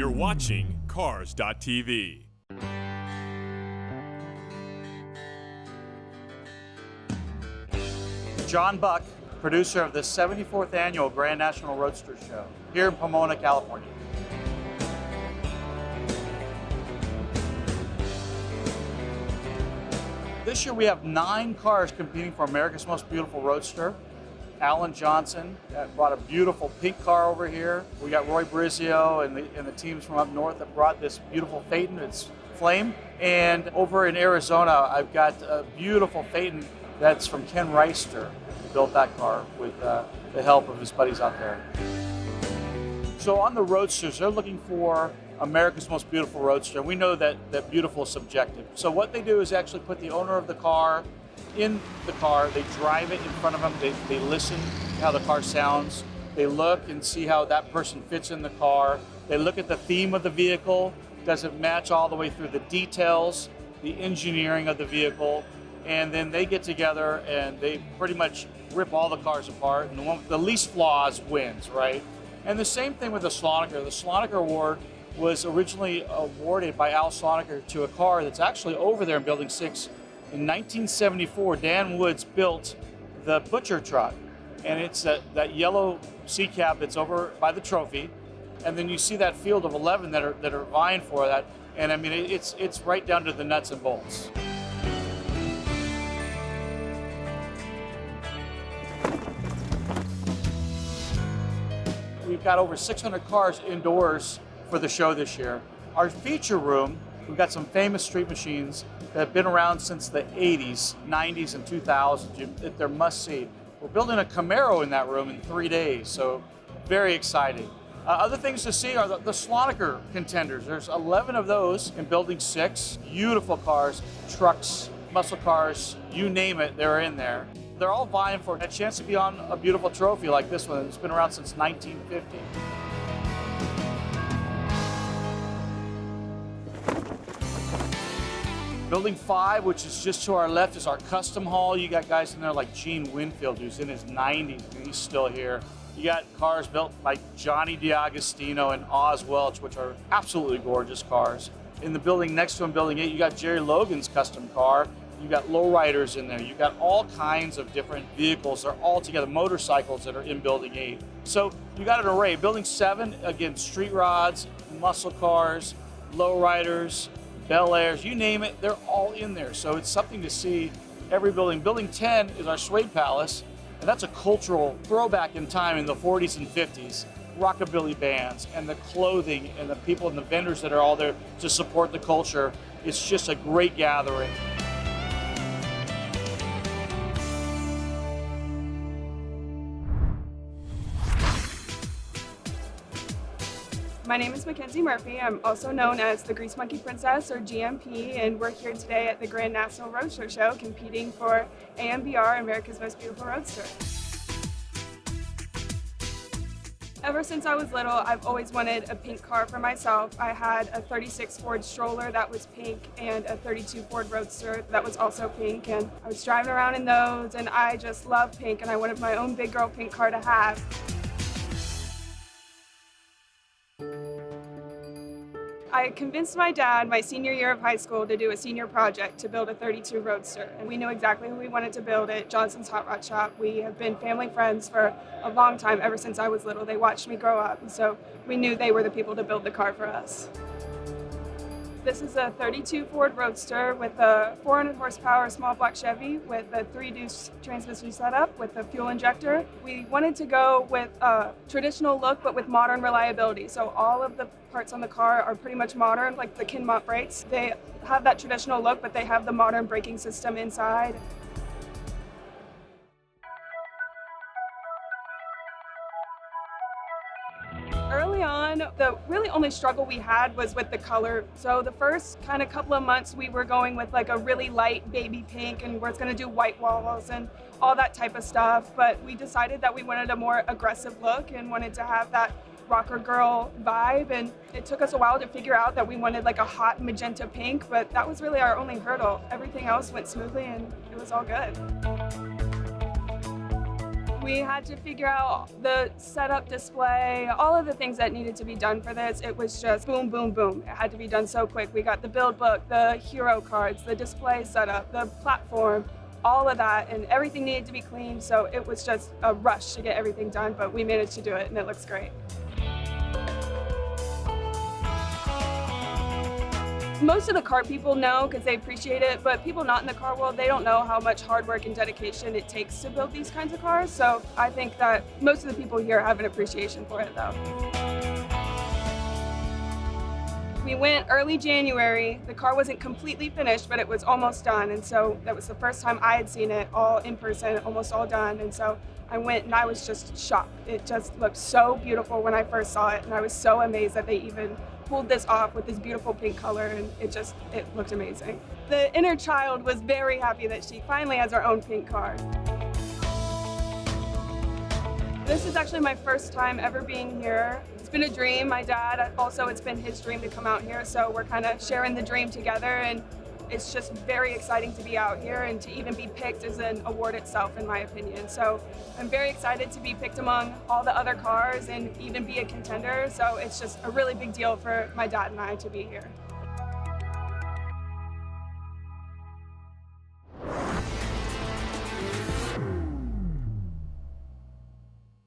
You're watching Cars.tv. John Buck, producer of the 74th annual Grand National Roadster Show here in Pomona, California. This year we have 9 cars competing for America's Most Beautiful Roadster. Alan Johnson brought a beautiful pink car over here. We got Roy Brizio and the teams from up north that brought this beautiful Phaeton, it's Flame. And over in Arizona, I've got a beautiful Phaeton that's from Ken Reister, who built that car with the help of his buddies out there. So on the Roadsters, they're looking for America's Most Beautiful Roadster. We know that beautiful is subjective. So what they do is actually put the owner of the car in the car, they drive it in front of them, they listen to how the car sounds, they look and see how that person fits in the car, they look at the theme of the vehicle, does it match all the way through the details, the engineering of the vehicle, and then they get together and they pretty much rip all the cars apart, and the one with the least flaws wins, right? And the same thing with the Slonaker. The Slonaker Award was originally awarded by Al Slonaker to a car that's actually over there in Building 6. In 1974, Dan Woods built the Butcher truck, and it's that yellow C cab that's over by the trophy, and then you see that field of 11 that are vying for that, and I mean it's right down to the nuts and bolts. We've got over 600 cars indoors for the show this year. Our feature room, we've got some famous street machines that have been around since the 80s, 90s, and 2000s. They're must-see. We're building a Camaro in that room in 3 days, so very exciting. Other things to see are the Slonaker contenders. There's 11 of those in Building 6. Beautiful cars, trucks, muscle cars, you name it, they're in there. They're all vying for a chance to be on a beautiful trophy like this one. It's been around since 1950. Building 5, which is just to our left, is our custom hall. You got guys in there like Gene Winfield, who's in his 90s, and he's still here. You got cars built by Johnny D'Agostino and Oz Welch, which are absolutely gorgeous cars. In the building next to him, Building 8, you got Jerry Logan's custom car. You got lowriders in there. You got all kinds of different vehicles. They're all together, motorcycles that are in Building 8. So you got an array. Building 7, again, street rods, muscle cars, lowriders, Bel Airs, you name it, they're all in there. So it's something to see every building. Building 10 is our Suede Palace, and that's a cultural throwback in time in the 40s and 50s. Rockabilly bands and the clothing and the people and the vendors that are all there to support the culture. It's just a great gathering. My name is Mackenzie Murphy. I'm also known as the Grease Monkey Princess, or GMP, and we're here today at the Grand National Roadster Show competing for AMBR, America's Most Beautiful Roadster. Ever since I was little, I've always wanted a pink car for myself. I had a 36 Ford stroller that was pink and a 32 Ford Roadster that was also pink, and I was driving around in those, and I just love pink, and I wanted my own big girl pink car to have. I convinced my dad my senior year of high school to do a senior project to build a 32 Roadster, and we knew exactly who we wanted to build it, Johnson's Hot Rod Shop. We have been family friends for a long time, ever since I was little. They watched me grow up, and so we knew they were the people to build the car for us. This is a 32 Ford Roadster with a 400 horsepower small block Chevy with a 3-deuce transmission setup with a fuel injector. We wanted to go with a traditional look but with modern reliability. So all of the parts on the car are pretty much modern, like the Kinmont brakes. They have that traditional look, but they have the modern braking system inside. Early on, the really only struggle we had was with the color. So the first kind of couple of months we were going with like a really light baby pink, and we're going to do white walls and all that type of stuff. But we decided that we wanted a more aggressive look and wanted to have that rocker girl vibe. And it took us a while to figure out that we wanted like a hot magenta pink, but that was really our only hurdle. Everything else went smoothly and it was all good. We had to figure out the setup display, all of the things that needed to be done for this. It was just boom, boom, boom. It had to be done so quick. We got the build book, the hero cards, the display setup, the platform, all of that, and everything needed to be cleaned. So it was just a rush to get everything done, but we managed to do it and it looks great. Most of the car people know because they appreciate it, but people not in the car world, they don't know how much hard work and dedication it takes to build these kinds of cars. So I think that most of the people here have an appreciation for it though. We went early January. The car wasn't completely finished, but it was almost done. And so that was the first time I had seen it all in person, almost all done. And so I went and I was just shocked. It just looked so beautiful when I first saw it. And I was so amazed that they even pulled this off with this beautiful pink color, and it looked amazing. The inner child was very happy that she finally has her own pink car. This is actually my first time ever being here. It's been a dream. My dad, also it's been his dream to come out here, so we're kind of sharing the dream together, and it's just very exciting to be out here and to even be picked is an award itself, in my opinion. So I'm very excited to be picked among all the other cars and even be a contender. So it's just a really big deal for my dad and I to be here.